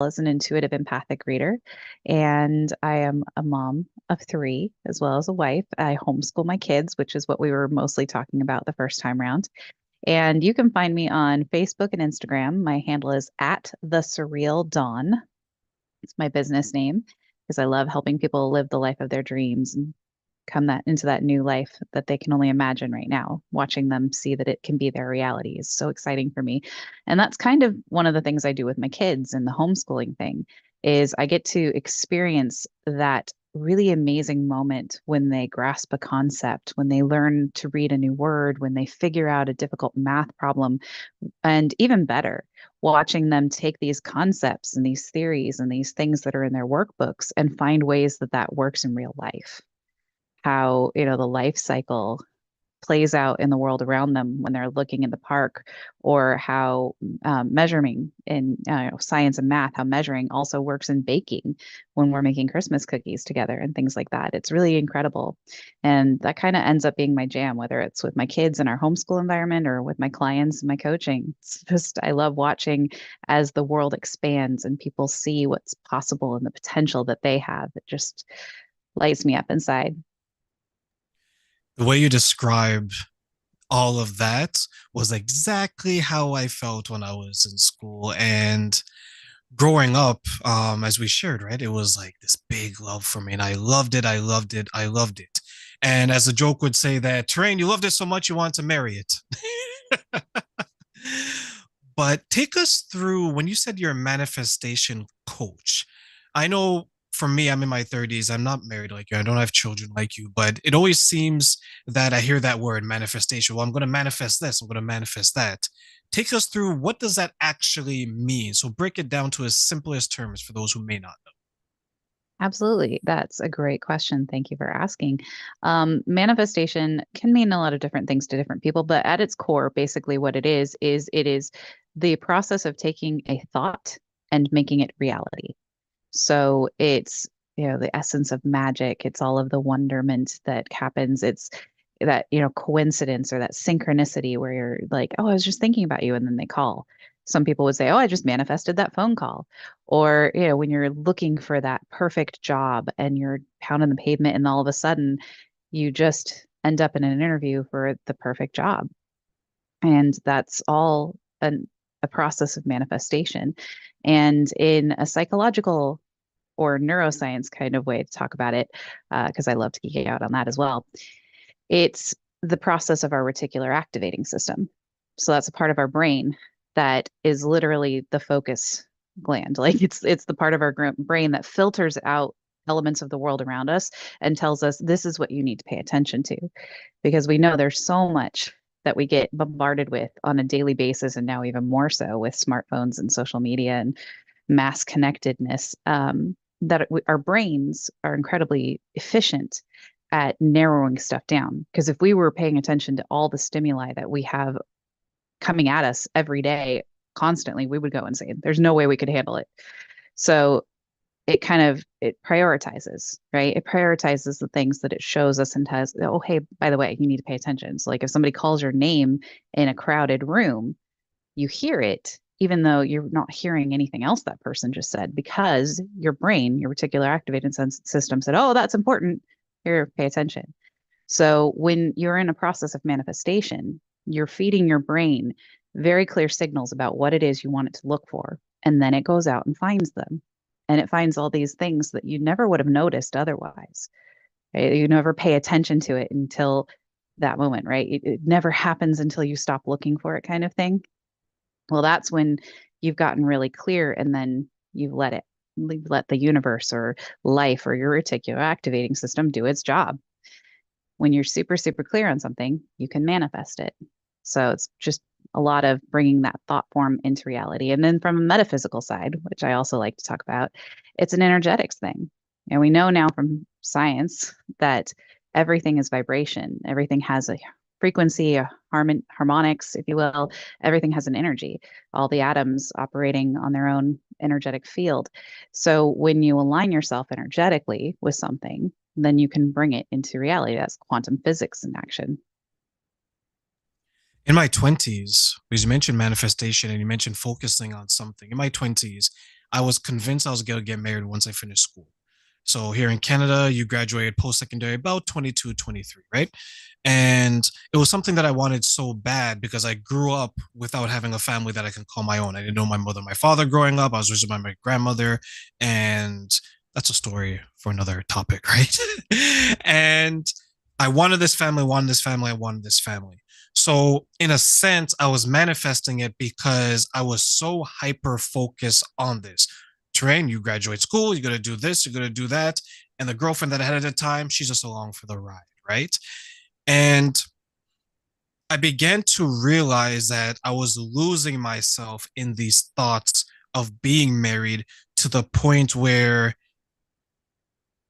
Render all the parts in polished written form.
as an intuitive empathic reader, and I am a mom of three as well as a wife. I homeschool my kids, which is what we were mostly talking about the first time round. And you can find me on Facebook and Instagram. My handle is at the Surreal Dawn. It's my business name because I love helping people live the life of their dreams and come that into that new life that they can only imagine right now. Watching them see that it can be their reality is so exciting for me. And that's kind of one of the things I do with my kids and the homeschooling thing is I get to experience that really amazing moment when they grasp a concept, when they learn to read a new word, when they figure out a difficult math problem, and even better, watching them take these concepts and these theories and these things that are in their workbooks and find ways that that works in real life. How, the life cycle plays out in the world around them when they're looking in the park, or how measuring in science and math, how measuring also works in baking when we're making Christmas cookies together and things like that. It's really incredible. And that kind of ends up being my jam, whether it's with my kids in our homeschool environment or with my clients and my coaching. It's just, I love watching as the world expands and people see what's possible and the potential that they have. It just lights me up inside. The way you describe all of that was exactly how I felt when I was in school. And growing up, as we shared, right, it was like this big love for me. And I loved it. I loved it. I loved it. And as the joke would say, that Terrain, you loved it so much you want to marry it. But take us through when you said you're a manifestation coach. I know for me, I'm in my 30s. I'm not married like you. I don't have children like you, but it always seems that I hear that word manifestation. Well, I'm going to manifest this. I'm going to manifest that. Take us through what does that actually mean? So break it down to as simplest terms for those who may not know. Absolutely. That's a great question. Thank you for asking. Manifestation can mean a lot of different things to different people, but at its core, basically what it is the process of taking a thought and making it reality. So it's, the essence of magic. It's all of the wonderment that happens. It's that, coincidence or that synchronicity where you're like, oh, I was just thinking about you. And then they call. Some people would say, oh, I just manifested that phone call. Or, when you're looking for that perfect job and you're pounding the pavement and all of a sudden you just end up in an interview for the perfect job. And that's all a process of manifestation. And in a psychological or neuroscience kind of way to talk about it, because I love to geek out on that as well. It's the process of our reticular activating system. So that's a part of our brain that is literally the focus gland. Like it's the part of our brain that filters out elements of the world around us and tells us this is what you need to pay attention to, because we know there's so much that we get bombarded with on a daily basis, and now even more so with smartphones and social media and mass connectedness, that our brains are incredibly efficient at narrowing stuff down. Because if we were paying attention to all the stimuli that we have coming at us every day constantly, we would go insane. There's no way we could handle it. So it prioritizes, right? It prioritizes the things that it shows us and has, oh, hey, by the way, you need to pay attention. So like if somebody calls your name in a crowded room, you hear it, even though you're not hearing anything else that person just said, because your brain, your reticular activating system said, oh, that's important. Here, pay attention. So when you're in a process of manifestation, you're feeding your brain very clear signals about what it is you want it to look for. And then it goes out and finds them. And it finds all these things that you never would have noticed otherwise. Right? You never pay attention to it until that moment, right? It never happens until you stop looking for it, kind of thing. Well, that's when you've gotten really clear and then you've let the universe or life or your reticular activating system do its job. When you're super, super clear on something, you can manifest it. So it's just a lot of bringing that thought form into reality. And then from a metaphysical side, which I also like to talk about, it's an energetics thing. And we know now from science that everything is vibration, everything has a frequency, a harmonics, if you will. Everything has an energy, all the atoms operating on their own energetic field. So when you align yourself energetically with something, then you can bring it into reality. That's quantum physics in action. In my 20s, because you mentioned manifestation and you mentioned focusing on something, in my 20s, I was convinced I was going to get married once I finished school. So here in Canada, you graduated post-secondary about 22, 23, right? And it was something that I wanted so bad because I grew up without having a family that I can call my own. I didn't know my mother, my father growing up. I was raised by my grandmother, and that's a story for another topic, right? And I wanted this family, wanted this family, I wanted this family. So, in a sense, I was manifesting it because I was so hyper focused on this. Train, you graduate school, you're going to do this, you're going to do that. And the girlfriend that I had at the time, she's just along for the ride, right? And I began to realize that I was losing myself in these thoughts of being married to the point where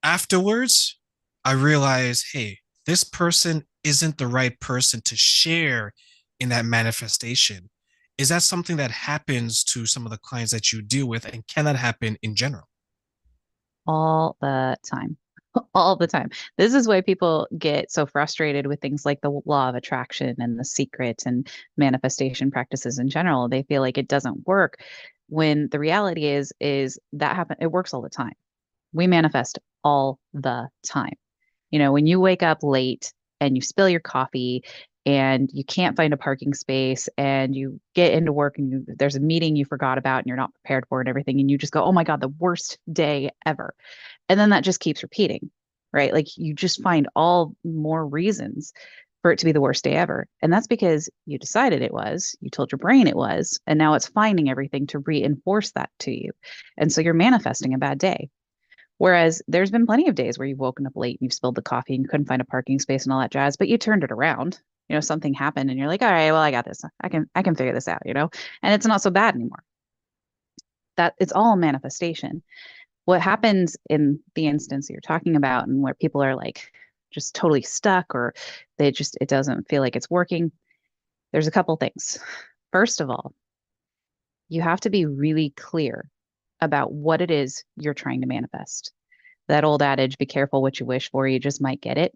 afterwards, I realized, hey, this person isn't the right person to share in that manifestation. Is that something that happens to some of the clients that you deal with? And can that happen in general? All the time. All the time. This is why people get so frustrated with things like the law of attraction and the secret and manifestation practices in general. They feel like it doesn't work when the reality is that happen it works all the time. We manifest all the time. When you wake up late and you spill your coffee and you can't find a parking space and you get into work and there's a meeting you forgot about and you're not prepared for and everything and you just go, "Oh my God, the worst day ever." And then that just keeps repeating, right? Like you just find all more reasons for it to be the worst day ever. And that's because you decided it was, you told your brain it was, and now it's finding everything to reinforce that to you. And so you're manifesting a bad day. Whereas there's been plenty of days where you've woken up late and you've spilled the coffee and you couldn't find a parking space and all that jazz, but you turned it around. Something happened and you're like, "All right, well, I got this. I can figure this out." And it's not so bad anymore. That it's all manifestation. What happens in the instance that you're talking about and where people are like just totally stuck or it doesn't feel like it's working, there's a couple things. First of all, you have to be really clear about what it is you're trying to manifest. That old adage, be careful what you wish for, you just might get it.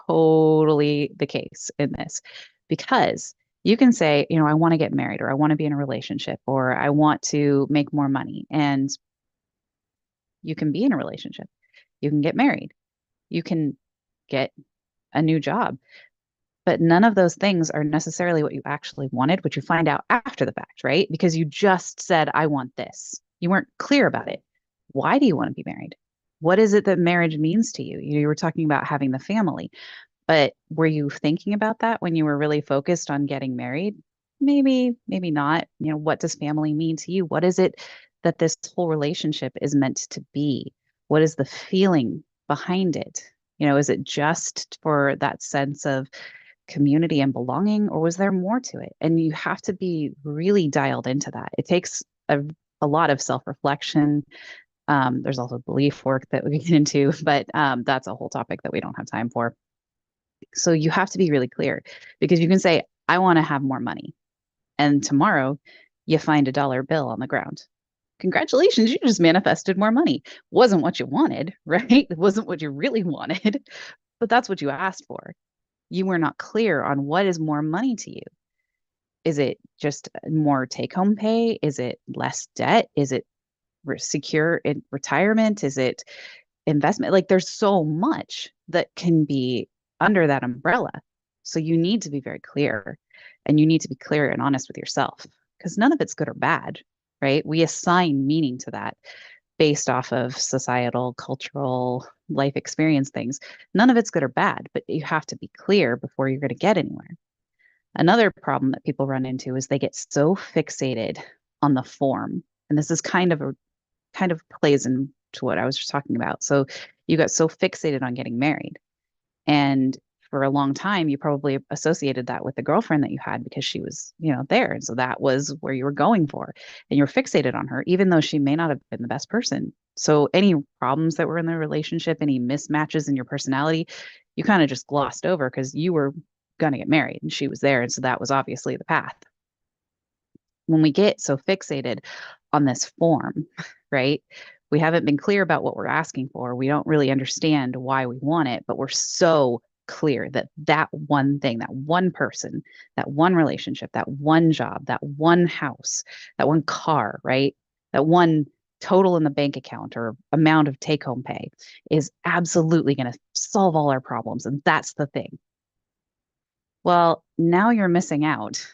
Totally the case in this. Because you can say, I want to get married or I want to be in a relationship or I want to make more money. And you can be in a relationship. You can get married. You can get a new job. But none of those things are necessarily what you actually wanted, which you find out after the fact, right? Because you just said, "I want this." You weren't clear about it. Why do you want to be married? What is it that marriage means to you? You were talking about having the family, but were you thinking about that when you were really focused on getting married? Maybe, maybe not. What does family mean to you? What is it that this whole relationship is meant to be? What is the feeling behind it? Is it just for that sense of community and belonging, or was there more to it? And you have to be really dialed into that. It takes a lot of self-reflection. There's also belief work that we get into, but that's a whole topic that we don't have time for. So you have to be really clear because you can say, "I want to have more money." And tomorrow you find a dollar bill on the ground. Congratulations, you just manifested more money. Wasn't what you wanted, right? It wasn't what you really wanted, but that's what you asked for. You were not clear on what is more money to you. Is it just more take home pay? Is it less debt? Is it secure in retirement? Is it investment? Like there's so much that can be under that umbrella. So you need to be very clear and you need to be clear and honest with yourself because none of it's good or bad, right? We assign meaning to that based off of societal, cultural, life experience things. None of it's good or bad, but you have to be clear before you're going to get anywhere. Another problem that people run into is they get so fixated on the form. And this is kind of plays into what I was just talking about. So you got so fixated on getting married. And for a long time, you probably associated that with the girlfriend that you had because she was, there. And so that was where you were going for. And you're fixated on her, even though she may not have been the best person. So any problems that were in the relationship, any mismatches in your personality, you kind of just glossed over because you were going to get married and she was there. And so that was obviously the path. When we get so fixated on this form, right? We haven't been clear about what we're asking for. We don't really understand why we want it, but we're so clear that that one thing, that one person, that one relationship, that one job, that one house, that one car, right? That one total in the bank account or amount of take home pay is absolutely going to solve all our problems. And that's the thing. Well, now you're missing out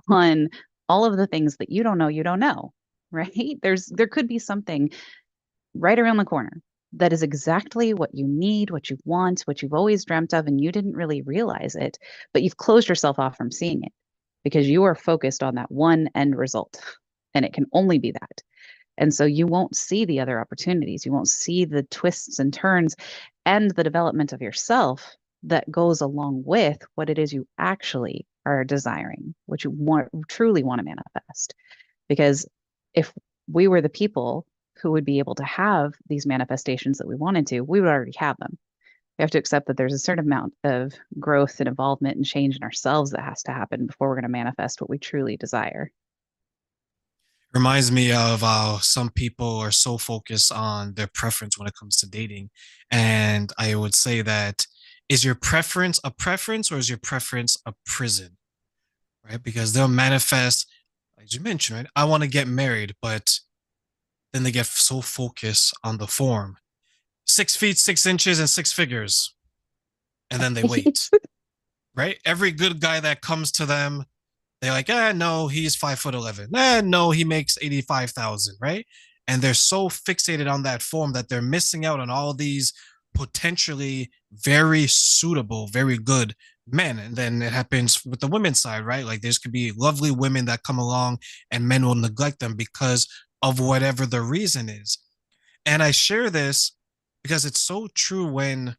on all of the things that you don't know, right? There could be something right around the corner that is exactly what you need, what you want, what you've always dreamt of, and you didn't really realize it, but you've closed yourself off from seeing it because you are focused on that one end result, and it can only be that. And so you won't see the other opportunities. You won't see the twists and turns and the development of yourself that goes along with what it is you actually are desiring, what you want truly want to manifest. Because if we were the people who would be able to have these manifestations that we wanted to, we would already have them. We have to accept that there's a certain amount of growth and involvement and change in ourselves that has to happen before we're going to manifest what we truly desire. Reminds me of some people are so focused on their preference when it comes to dating. And I would say that is your preference a preference or is your preference a prison? Right? Because they'll manifest, as you mentioned, right? I want to get married, but then they get so focused on the form 6 feet, 6 inches, and six figures. And then they wait, right? Every good guy that comes to them, they're like, no, he's 5'11". No, he makes 85,000, right? And they're so fixated on that form that they're missing out on all these potentially very suitable, very good men. And then it happens with the women's side, right? Like there's could be lovely women that come along and men will neglect them because of whatever the reason is. And I share this because it's so true when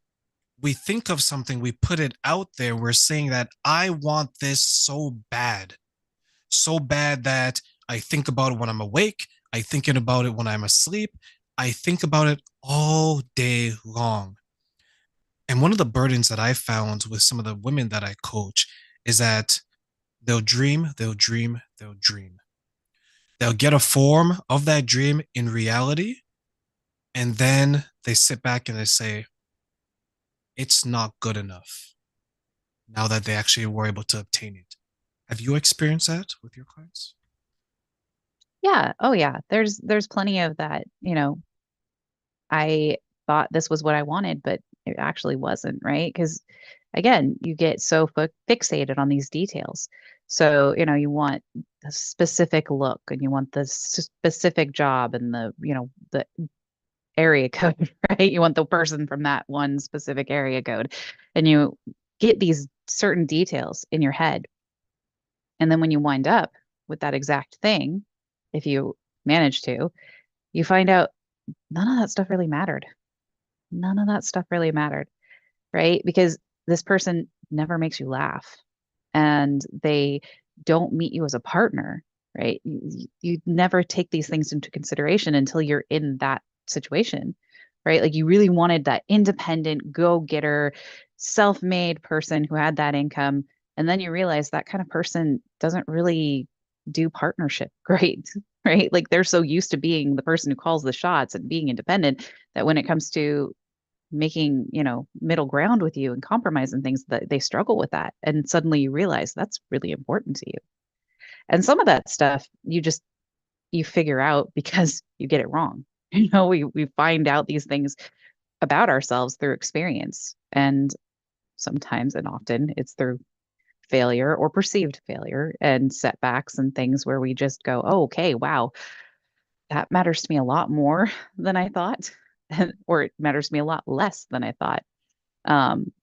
we think of something, we put it out there, we're saying that I want this so bad that I think about it when I'm awake. I thinking about it when I'm asleep. I think about it all day long. And one of the burdens that I found with some of the women that I coach is that they'll dream, they'll dream, they'll dream. They'll get a form of that dream in reality. And then they sit back and they say, it's not good enough now that they actually were able to obtain it. Have you experienced that with your clients? Yeah. Oh yeah. There's plenty of that, I thought this was what I wanted, but it actually wasn't, right? Because again, you get so fixated on these details. So, you want the specific look and you want the specific job and the area code, right? You want the person from that one specific area code. And you get these certain details in your head. And then when you wind up with that exact thing, if you manage to, you find out none of that stuff really mattered. None of that stuff really mattered, right? Because this person never makes you laugh and they don't meet you as a partner, right? You never take these things into consideration until you're in that situation, right? Like you really wanted that independent, go-getter, self-made person who had that income. And then you realize that kind of person doesn't really do partnership great, right? Like they're so used to being the person who calls the shots and being independent that when it comes to making, middle ground with you and compromise and things that they struggle with that. And suddenly you realize that's really important to you. And some of that stuff you figure out because you get it wrong. We find out these things about ourselves through experience. And sometimes and often it's through failure or perceived failure and setbacks and things where we just go, oh, okay, wow, that matters to me a lot more than I thought, or it matters to me a lot less than I thought.